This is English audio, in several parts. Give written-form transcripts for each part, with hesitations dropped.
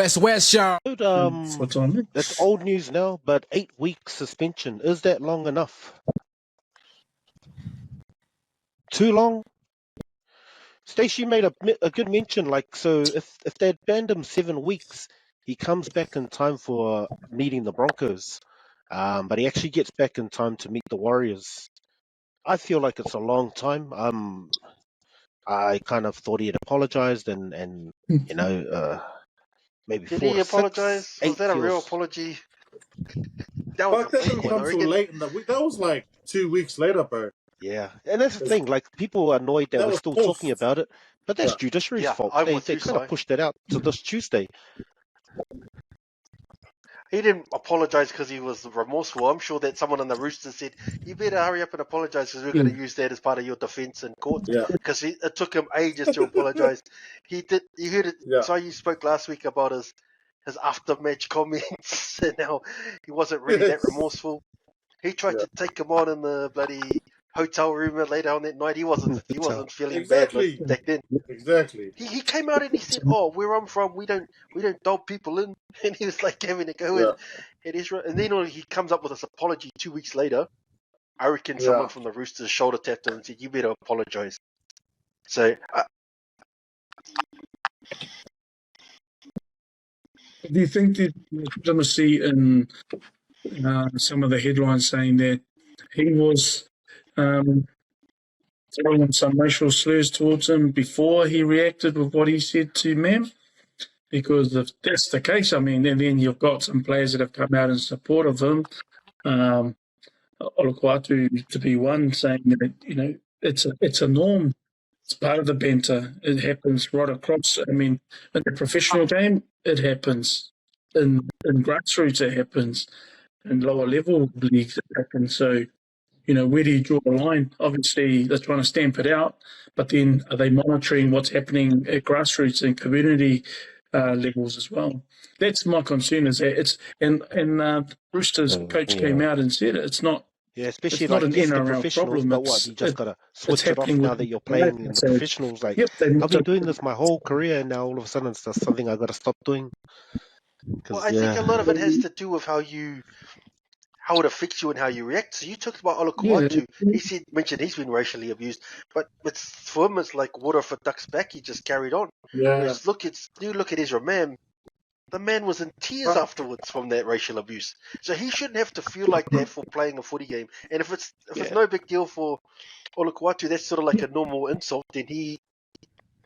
WesWes show. What's on? That's old news now, but 8-week suspension, is that long enough? Too long? Stacey made a good mention, like, so if they'd banned him 7 weeks, he comes back in time for meeting the Broncos, but he actually gets back in time to meet the Warriors. I feel like it's a long time. I kind of thought he had apologized and you know, maybe Did 4 he to 6, apologize? 8 Was that a real feels- apology? That was Fuck, that didn't I come so reckon. late in the week. That was like 2 weeks later, bro. Yeah, and that's the thing. Like, people are annoyed that That we're was still post. talking about it, but that's Yeah. judiciary's Yeah, fault. I'm They with you, kind of Si. pushed it out to this Tuesday. He didn't apologize because he was remorseful. I'm sure that someone on the Roosters said, "You better hurry up and apologize because we're going to use that as part of your defense in court." Yeah. Because it took him ages to apologize. He did. You heard it. Yeah. So you spoke last week about his after-match comments, and how he wasn't really that remorseful. He tried to take him on in the bloody hotel room later on that night. He wasn't feeling Exactly. bad back then. Exactly. He came out and he said, "Oh, where I'm from, we don't dog people in," and he was like having a go at Ezra. And then he comes up with this apology 2 weeks later. I reckon someone from the Roosters shoulder tapped him and said, "You better apologize." So do you think that you're going to see in some of the headlines saying that he was throwing some racial slurs towards him before he reacted with what he said to Mam? Because if that's the case, I mean, and then you've got some players that have come out in support of him. Olukwatu to be one, saying that, you know, it's a norm. It's part of the banter. It happens right across. I mean, in the professional game, it happens. In grassroots, it happens. In lower level leagues, it happens. So, you know, where do you draw the line? Obviously, they're trying to stamp it out, but then are they monitoring what's happening at grassroots and community levels as well? That's my concern. Is that it's and Roosters coach came out and said it's not. Yeah, especially It's not like an the NRL professionals, problem. but what, you just gotta switch it off happening now with that you're the playing in the so- professionals. Like, Yep, I've been doing this my whole career, and now all of a sudden it's just something I gotta stop doing. well, I think a lot of it has to do with how it affects you and how you react. So you talked about Olukwatu. He mentioned he's been racially abused, but for him it's like water for ducks back. He just carried on. Yeah. Whereas look at Ezra Mam. The man was in tears afterwards from that racial abuse. So he shouldn't have to feel like that for playing a footy game. And if it's no big deal for Olukwatu, that's sort of like a normal insult, then he,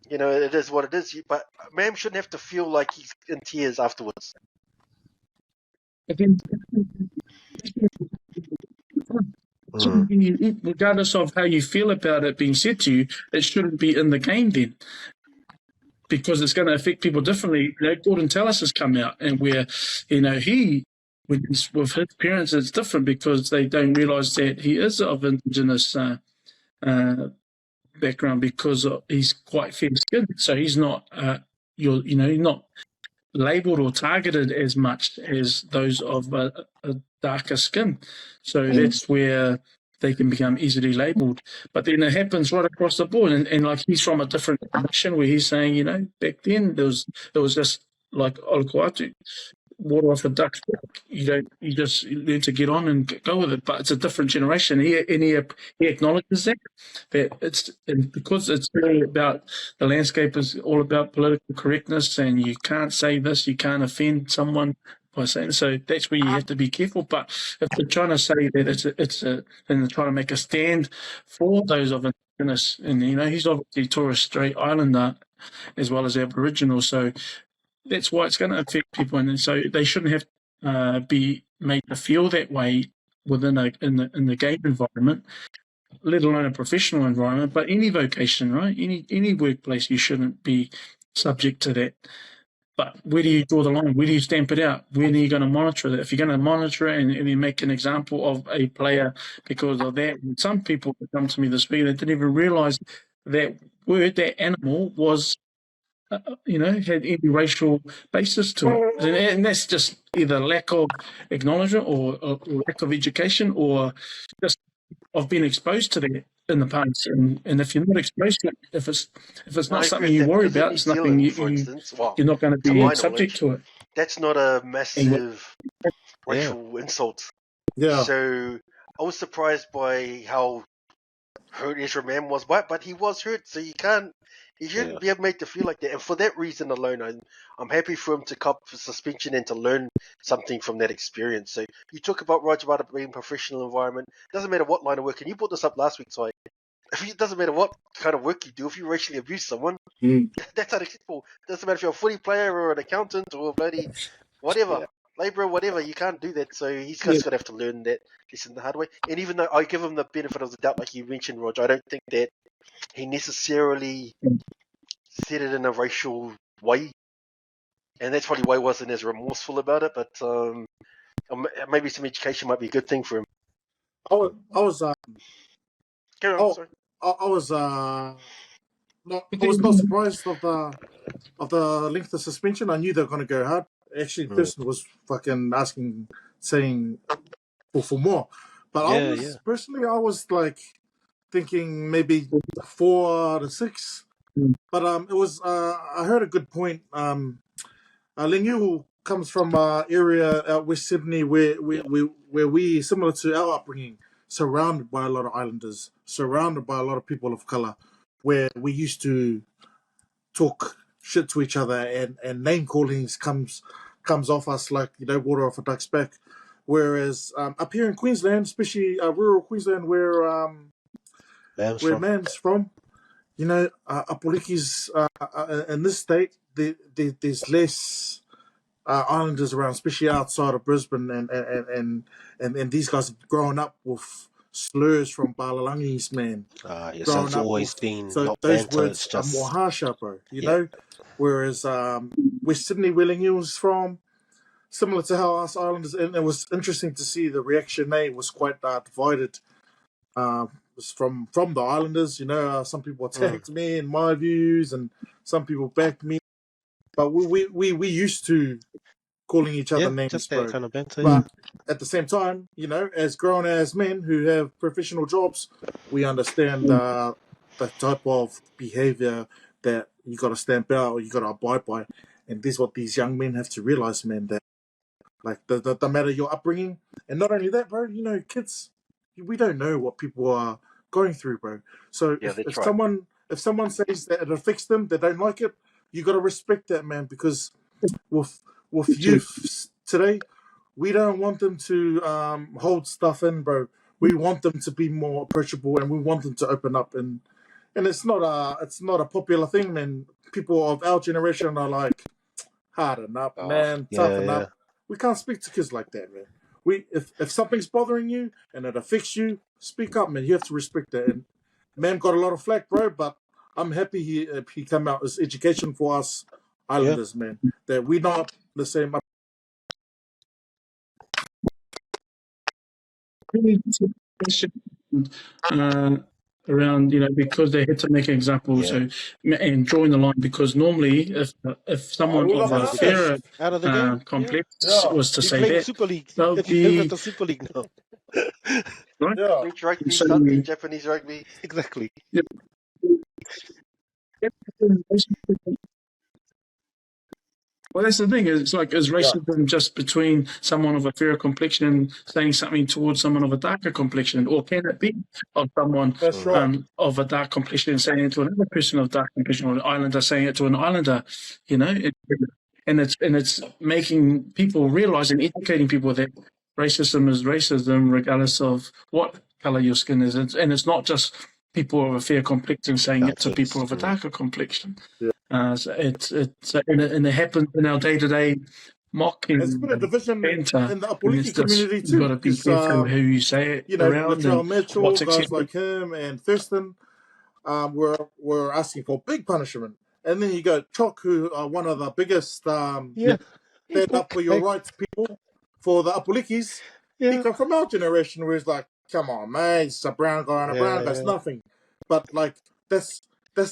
you know, it is what it is. But Mam shouldn't have to feel like he's in tears afterwards. Regardless of how you feel about it being said to you, it shouldn't be in the game then, because it's going to affect people differently. You know, Gordon Tallis has come out, and where, you know, with his parents, it's different because they don't realise that he is of Indigenous background, because he's quite fair-skinned, so he's not he's not labelled or targeted as much as those of a darker skin. So that's where they can become easily labelled. But then it happens right across the board. And like, he's from a different generation where he's saying, you know, back then it was just like Olukwatu, water off a duck's back. You just learn to get on and go with it. But it's a different generation. He acknowledges that and because it's really about, the landscape is all about political correctness, and you can't say this, you can't offend someone by saying so. That's where you have to be careful. But if they're trying to say that and they're trying to make a stand for those of Indigenous, and you know, he's obviously Torres Strait Islander as well as Aboriginal, so that's why it's going to affect people, and so they shouldn't have be made to feel that way within in the game environment, let alone a professional environment. But any vocation, right? Any workplace, you shouldn't be subject to that. But where do you draw the line? Where do you stamp it out? When are you going to monitor that? If you're going to monitor it and you make an example of a player because of that, some people that come to me this week, they didn't even realise that that animal was, had any racial basis to it. And that's just either lack of acknowledgement or lack of education, or just I've been exposed to that in the past, and if you're not exposed to it, if it's No, I not agree something with you that, worry because in about, New it's nothing Zealand, for instance, well, you're not going to to be my subject knowledge, to it. that's not a And massive Yeah. racial insult. Yeah. So I was surprised by how hurt Ezra Mam was, but he was hurt, so he shouldn't be made to feel like that. And for that reason alone, I'm happy for him to cop for suspension and to learn something from that experience. So you talk about, Roger, about it being a professional environment. Doesn't matter what line of work, and you brought this up last week, so it doesn't matter what kind of work you do. If you racially abuse someone, that's unacceptable. Doesn't matter if you're a footy player or an accountant or a bloody whatever, labourer, whatever. You can't do that. So he's just going to have to learn that lesson the hard way. And even though I give him the benefit of the doubt, like you mentioned, Roger, I don't think that he necessarily said it in a racial way. And that's probably why he wasn't as remorseful about it. But maybe some education might be a good thing for him. I was Carry on, oh, sorry. I was not surprised of the length of suspension. I knew they were going to go hard. Actually, Thurston was fucking saying for more. But personally, I was like thinking maybe 4 to 6. But it was I heard a good point. Leniu comes from area out West Sydney where we similar to our upbringing, surrounded by a lot of islanders, surrounded by a lot of people of colour, where we used to talk shit to each other and name callings comes off us like, water off a duck's back. Whereas up here in Queensland, especially rural Queensland, where Man's from, Apolikis in this state, there's less islanders around, especially outside of Brisbane, and these guys have grown up with slurs from Balalangis, man. So it's always been so not those banter, words it's just are more harsher, bro. Know, whereas West Sydney, where Leniu was from, similar to how us islanders, and it was interesting to see the reaction. Was quite divided. Was from the islanders, some people attacked me and my views, and some people backed me. But we used to calling each other names, just bro. that kind of banter. But at the same time, as grown as men who have professional jobs, we understand the type of behavior that you got to stamp out or you got to abide by. And this is what these young men have to realize, man, that like the matter your upbringing, and not only that, bro. Kids, we don't know what people are going through, bro. So if someone says that it affects them, they don't like it, you got to respect that, man, because with youth today, we don't want them to hold stuff in, bro. We want them to be more approachable, and we want them to open up. And it's not a popular thing, man. People of our generation are like, harden up, man, toughen up. We can't speak to kids like that, man. If something's bothering you and it affects you, speak up, man. You have to respect that. And man got a lot of flack, bro, but I'm happy he came out as education for us islanders, man. That we're not the same. Around, because they had to make an example, and drawing the line, because normally if someone of a fairer complex was to say that, Super League. they'll be the Super League now. right. Yeah. French rugby, So, something Japanese rugby. Exactly. Well, that's the thing. It's like, is racism just between someone of a fairer complexion saying something towards someone of a darker complexion, or can it be of someone of a dark complexion saying it to another person of dark complexion, or an islander saying it to an islander? And it's making people realize and educating people that racism is racism, regardless of what color your skin is, and it's not just people of a fair complexion saying it to people of a darker complexion. So and it happens in our day-to-day mocking. There's been a division banter, in the Apoliki community too. You've got to be careful who you say it around. Latrell Mitchell, guys like him and Thurston were asking for big punishment. And then you go Chock, who are one of the biggest stand up for your rights people for the Apolikis. He come from our generation where it's like, come on, man, he's a brown guy and a brown guy's nothing. But like that's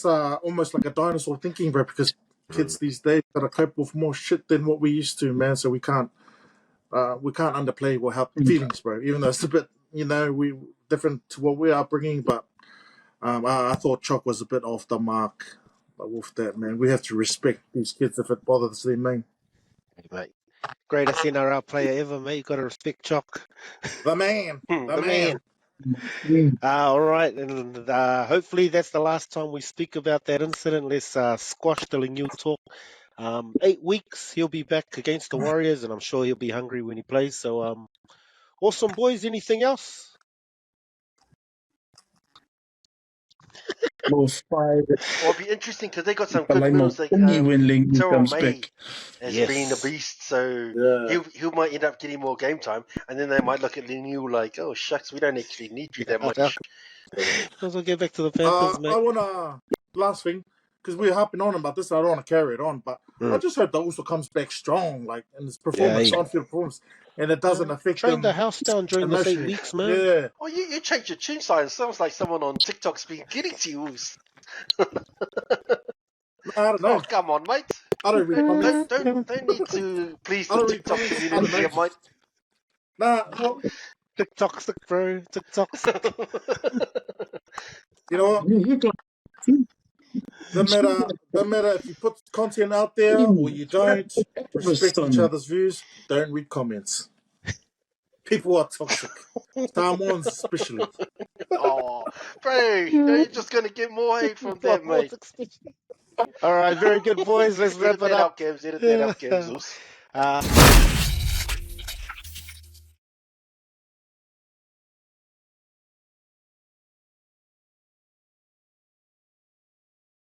almost like a dinosaur thinking, bro, because kids these days gotta cope with more shit than what we used to, man. So we can't underplay or help feelings, bro. Even though it's a bit, different to what we are bringing, but I thought Chock was a bit off the mark with that, man. We have to respect these kids if it bothers them, man. Hey, mate. Greatest NRL player ever, mate. You got to respect Chock. The man. The man. All right, and hopefully that's the last time we speak about that incident. Let's squash the Leniu talk. 8 weeks, he'll be back against the Warriors, and I'm sure he'll be hungry when he plays. So, awesome, boys. Anything else? Well, 5. Well, it'll be interesting because they got some good Palai middles. Like Maupuni when Leniu Terrell comes May back. has Yes. been a beast, so Yeah. he might end up getting more game time, and then they might look at Leniu like, oh shucks, we don't actually need you that much. Might as well get back to the Panthers, mate. I wanna last thing because we're harping on about this. I don't want to carry it on, but I just hope the also comes back strong, like in his performance, Yeah. on-field performance, and it doesn't affect Train him the house down during those 8 emotionally. weeks, man. Yeah, Oh, you changed your tune sign. It sounds like someone on TikTok's been getting to you. I don't know. Oh, come on, mate. I don't read comments. Don't need to please I the don't read TikTok comments. I community don't here, know. mate. Nah, TikTok stick, bro. TikTok stick. you know what? You got Doesn't matter if you put content out there or you don't. Respect each other's views. Don't read comments. People are toxic. Samoans especially. Oh, bro, you're just going to get more hate from that, mate. All right, very good, boys. Let's wrap Edit it that up. up, Gabs. Edit that up, Gabs. Uh,